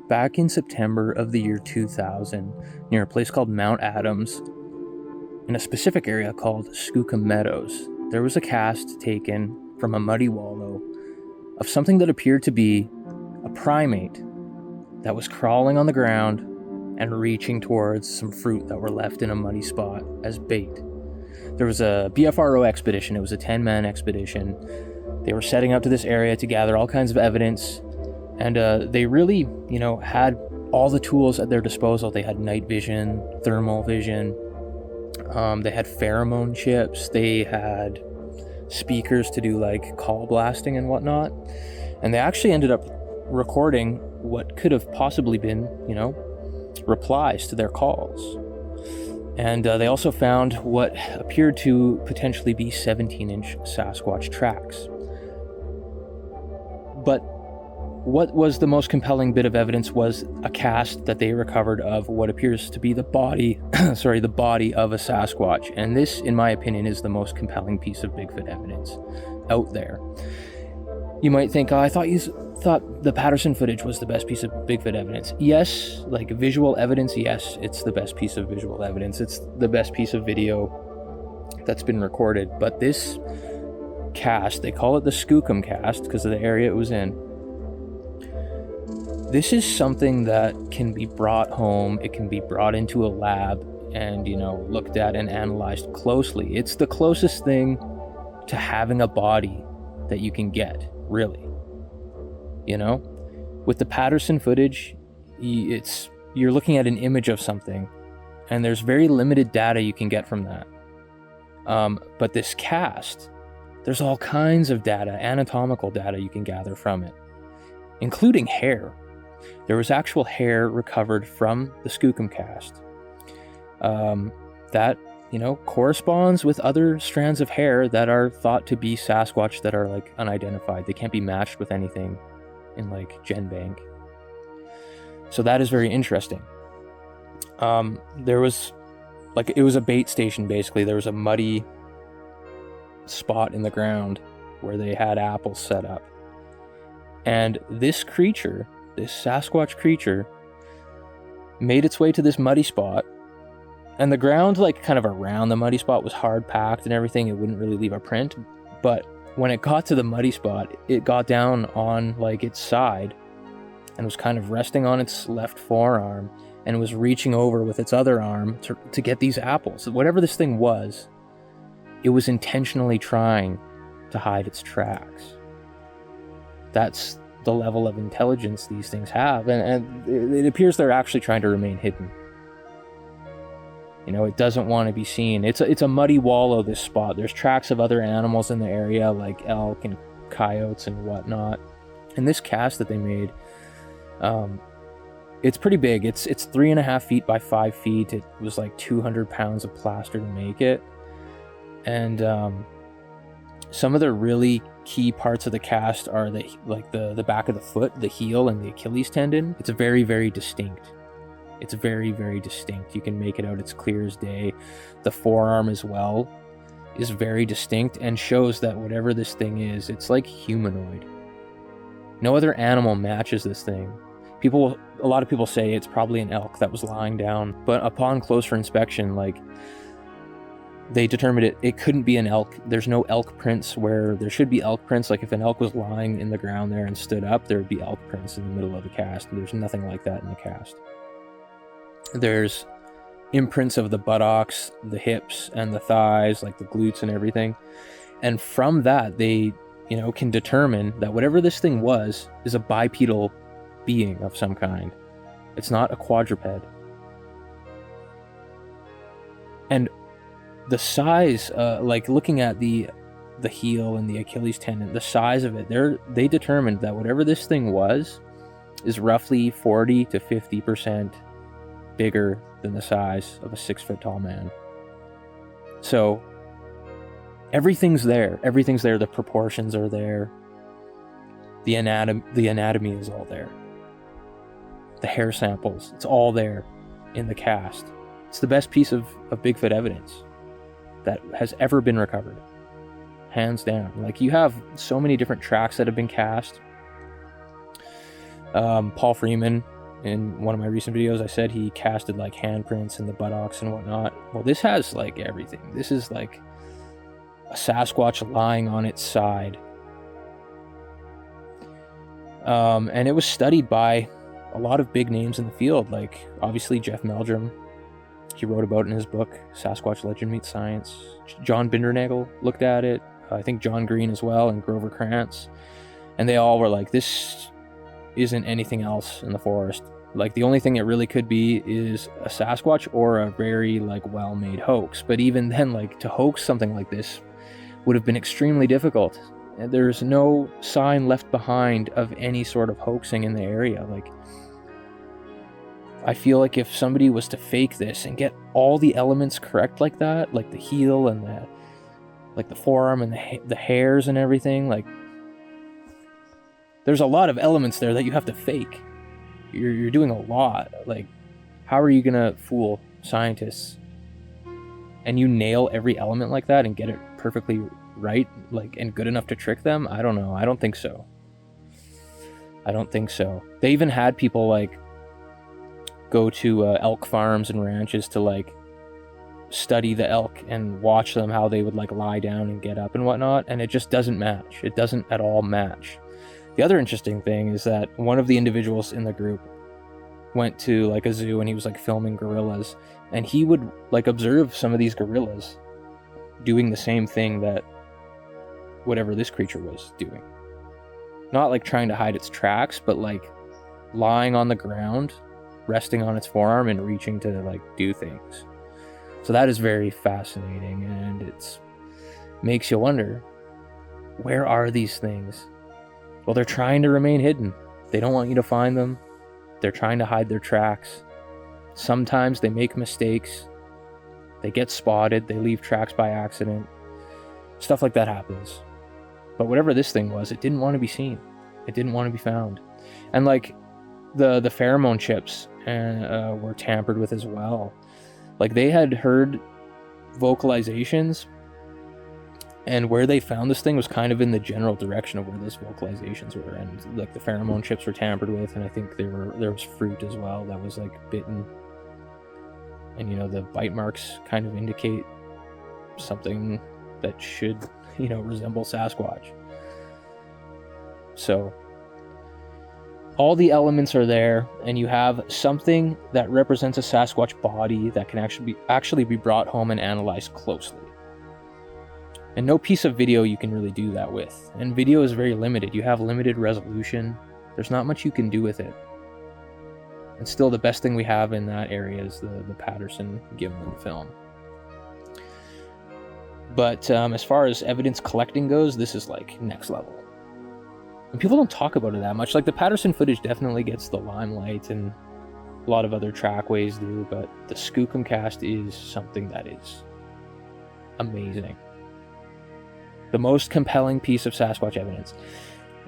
back in September of the year 2000, near a place called Mount Adams, in a specific area called Skookum Meadows, there was a cast taken from a muddy wallow of something that appeared to be a primate that was crawling on the ground and reaching towards some fruit that were left in a muddy spot as bait. There was a BFRO expedition. It was a 10-man expedition. They were setting up to this area to gather all kinds of evidence, and they really, had all the tools at their disposal. They had night vision, thermal vision, they had pheromone chips, they had speakers to do like call blasting and whatnot, and they actually ended up recording what could have possibly been, replies to their calls. And they also found what appeared to potentially be 17-inch Sasquatch tracks. But what was the most compelling bit of evidence was a cast that they recovered of what appears to be the body, the body of a Sasquatch. And this, in my opinion, is the most compelling piece of Bigfoot evidence out there. You might think, I thought you thought the Patterson footage was the best piece of Bigfoot evidence. Yes, like visual evidence, yes, it's the best piece of visual evidence. It's the best piece of video that's been recorded. But this cast, they call it the Skookum cast because of the area it was in. This is something that can be brought home. It can be brought into a lab and, looked at and analyzed closely. It's the closest thing to having a body that you can get, really. With the Patterson footage, you're looking at an image of something, and there's very limited data you can get from that. But this cast, there's all kinds of data, anatomical data you can gather from it, including hair. There was actual hair recovered from the Skookum cast that, corresponds with other strands of hair that are thought to be Sasquatch that are like unidentified. They can't be matched with anything in like GenBank. So that is very interesting. There was it was a bait station basically. There was a muddy spot in the ground where they had apples set up. And this creature, this Sasquatch creature, made its way to this muddy spot, and the ground kind of around the muddy spot was hard packed and everything. It wouldn't really leave a print, but when it got to the muddy spot, it got down on its side and was kind of resting on its left forearm and was reaching over with its other arm to get these apples. Whatever this thing was, it was intentionally trying to hide its tracks. That's the level of intelligence these things have, and it appears they're actually trying to remain hidden. It doesn't want to be seen. It's a muddy wallow, this spot. There's tracks of other animals in the area, like elk and coyotes and whatnot. And this cast that they made, it's pretty big. It's 3.5 feet by 5 feet. It was like 200 pounds of plaster to make it. And some of the really key parts of the cast are the back of the foot, the heel, and the Achilles tendon. It's very, very distinct. It's very, very distinct. You can make it out. It's clear as day. The forearm as well is very distinct and shows that whatever this thing is, it's like humanoid. No other animal matches this thing. A lot of people say it's probably an elk that was lying down, but upon closer inspection, they determined it couldn't be an elk. There's no elk prints where there should be elk prints. Like if an elk was lying in the ground there and stood up, there would be elk prints in the middle of the cast. There's nothing like that in the cast. There's imprints of the buttocks, the hips, and the thighs, like the glutes and everything. And from that, they, can determine that whatever this thing was is a bipedal being of some kind. It's not a quadruped. And the size, looking at the heel and the Achilles tendon, the size of it, they determined that whatever this thing was is roughly 40 to 50% bigger than the size of a 6 foot tall man. So everything's there. The proportions are there. The anatomy is all there. The hair samples, it's all there in the cast. It's the best piece of Bigfoot evidence that has ever been recovered, hands down. You have so many different tracks that have been cast. Paul Freeman in one of my recent videos, I said he casted like handprints in the buttocks and whatnot. Well, this has like everything. This is like a Sasquatch lying on its side. And it was studied by a lot of big names in the field, like obviously Jeff Meldrum. He wrote about it in his book, Sasquatch Legend Meets Science. John Bindernagel looked at it. I think John Green as well, and Grover Krantz. And they all were like, this isn't anything else in the forest. Like, the only thing it really could be is a Sasquatch or a very like well-made hoax. But even then, like, to hoax something like this would have been extremely difficult. And there's no sign left behind of any sort of hoaxing in the area. Like, I feel like if somebody was to fake this and get all the elements correct like that, like the heel and the forearm and the hairs and everything, like, there's a lot of elements there that you have to fake. You're doing a lot. Like, how are you gonna fool scientists? And you nail every element like that and get it perfectly right, like, and good enough to trick them? I don't know. I don't think so. They even had people like go to elk farms and ranches to like study the elk and watch them, how they would like lie down and get up and whatnot, and it just doesn't match. It doesn't at all match. The other interesting thing is that one of the individuals in the group went to like a zoo and he was like filming gorillas, and he would like observe some of these gorillas doing the same thing that whatever this creature was doing. Not like trying to hide its tracks, but like lying on the ground, resting on its forearm and reaching to like do things. So that is very fascinating, and it makes you wonder, where are these things? Well, they're trying to remain hidden. They don't want you to find them. They're trying to hide their tracks. Sometimes they make mistakes. They get spotted. They leave tracks by accident. Stuff like that happens. But whatever this thing was, it didn't want to be seen. It didn't want to be found. And like the pheromone chips were tampered with as well. Like, they had heard vocalizations, and where they found this thing was kind of in the general direction of where those vocalizations were, and like the pheromone chips were tampered with, and I think there was fruit as well that was like bitten, and the bite marks kind of indicate something that should resemble Sasquatch. So all the elements are there, and you have something that represents a Sasquatch body that can actually be brought home and analyzed closely. And no piece of video you can really do that with. And video is very limited. You have limited resolution. There's not much you can do with it. And still, the best thing we have in that area is the Patterson-Gimlin film. But as far as evidence collecting goes, this is like next level. And people don't talk about it that much. Like, the Patterson footage definitely gets the limelight, and a lot of other trackways do, but the Skookum cast is something that is amazing. The most compelling piece of Sasquatch evidence.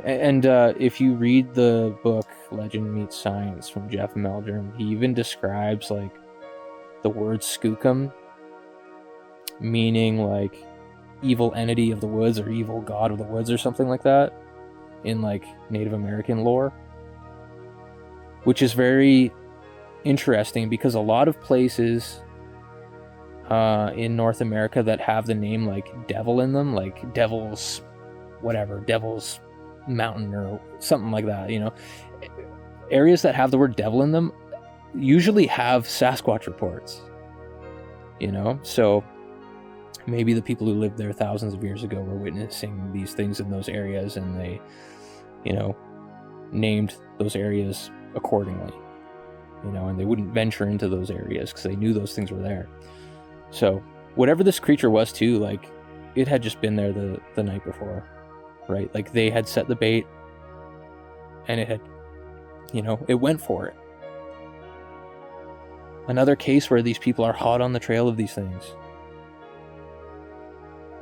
And if you read the book Legend Meets Science from Jeff Meldrum, he even describes like the word Skookum meaning like evil entity of the woods or evil god of the woods or something like that in like Native American lore, which is very interesting because a lot of places in North America that have the name like devil in them, like Devil's Mountain or something like that, areas that have the word devil in them usually have Sasquatch reports, so maybe the people who lived there thousands of years ago were witnessing these things in those areas, and they named those areas accordingly, and they wouldn't venture into those areas because they knew those things were there. So whatever this creature was too, like, it had just been there the night before, right? Like, they had set the bait and it had, it went for it. Another case where these people are hot on the trail of these things.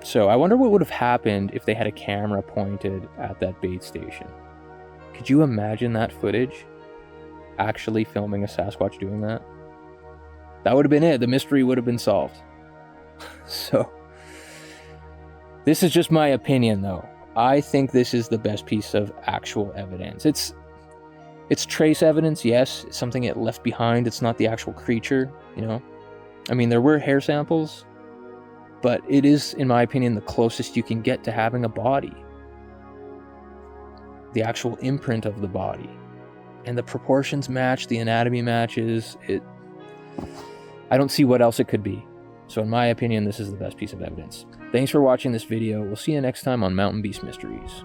So I wonder what would have happened if they had a camera pointed at that bait station. Could you imagine that footage? Actually filming a Sasquatch doing that? That would have been it. The mystery would have been solved. So, this is just my opinion, though. I think this is the best piece of actual evidence. It's trace evidence, yes. It's something it left behind. It's not the actual creature, you know. I mean, there were hair samples, but it is, in my opinion, the closest you can get to having a body. The actual imprint of the body. And the proportions match, the anatomy matches. I don't see what else it could be. So in my opinion, this is the best piece of evidence. Thanks for watching this video. We'll see you next time on Mountain Beast Mysteries.